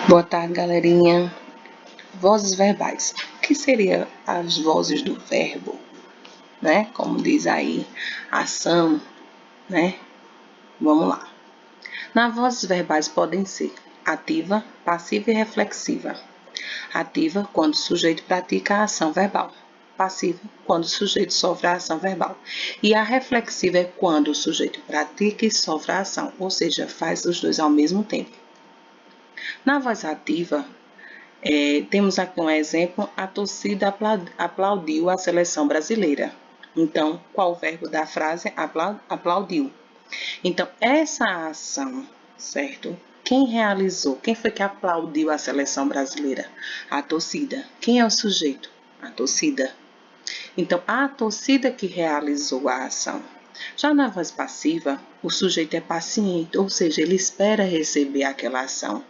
Boa tarde, galerinha. Vozes verbais. O que seriam as vozes do verbo, né? Como diz aí, ação, né? Vamos lá. Nas vozes verbais podem ser ativa, passiva e reflexiva. Ativa, quando o sujeito pratica a ação verbal. Passiva, quando o sujeito sofre a ação verbal. E a reflexiva é quando o sujeito pratica e sofre a ação, ou seja, faz os dois ao mesmo tempo. Na voz ativa, temos aqui um exemplo, a torcida aplaudiu a seleção brasileira. Então, qual o verbo da frase? Aplaudiu. Então, essa ação, certo? Quem realizou? Quem foi que aplaudiu a seleção brasileira? A torcida. Quem é o sujeito? A torcida. Então, a torcida que realizou a ação. Já na voz passiva, o sujeito é paciente, ou seja, ele espera receber aquela ação,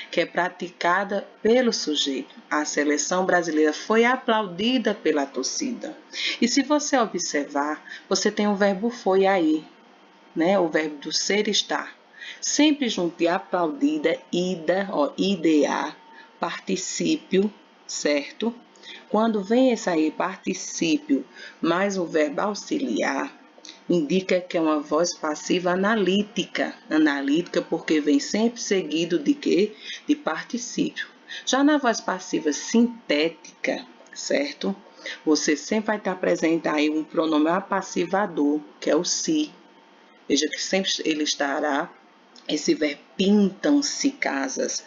que é praticada pelo sujeito. A seleção brasileira foi aplaudida pela torcida. E se você observar, você tem o verbo foi aí, né? O verbo do ser estar. Sempre junto de aplaudida, ida, idear, particípio, certo? Quando vem esse aí, particípio, mais o verbo auxiliar, indica que é uma voz passiva analítica. Analítica porque vem sempre seguido de quê? De particípio. Já na voz passiva sintética, certo? Você sempre vai estar presente aí um pronome apassivador, que é o se. Veja que sempre ele estará esse verbo pintam-se casas,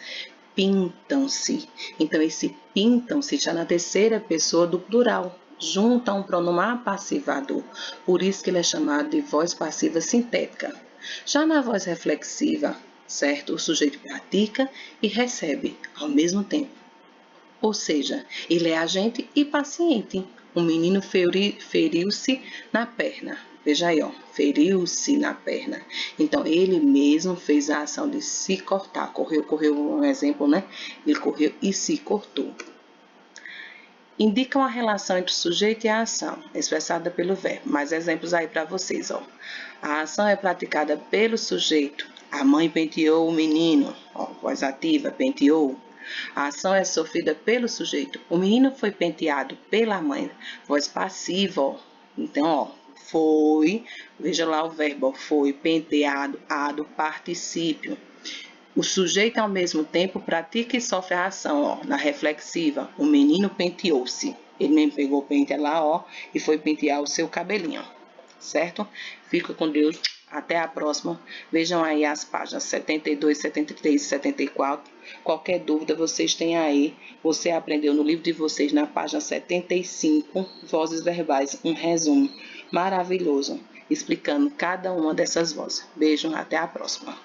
pintam-se. Então, esse pintam-se já na terceira pessoa do plural, junto a um pronome apassivador. Por isso que ele é chamado de voz passiva sintética. Já na voz reflexiva, certo? O sujeito pratica e recebe ao mesmo tempo. Ou seja, ele é agente e paciente. O menino feriu-se na perna. Veja aí, feriu-se na perna. Então, ele mesmo fez a ação de se cortar. Correu um exemplo, né? Ele correu e se cortou. Indicam a relação entre o sujeito e a ação, expressada pelo verbo. Mais exemplos aí para vocês, ó. A ação é praticada pelo sujeito. A mãe penteou o menino. Voz ativa, penteou. A ação é sofrida pelo sujeito. O menino foi penteado pela mãe. Voz passiva, Então, foi, veja lá o verbo, foi penteado, particípio. O sujeito, ao mesmo tempo, pratica e sofre a ação, na reflexiva. O menino penteou-se. Ele mesmo pegou o pente lá, e foi pentear o seu cabelinho, certo? Fica com Deus. Até a próxima. Vejam aí as páginas 72, 73 e 74. Qualquer dúvida vocês têm aí. Você aprendeu no livro de vocês, na página 75, Vozes Verbais, um resumo maravilhoso, explicando cada uma dessas vozes. Beijo, até a próxima.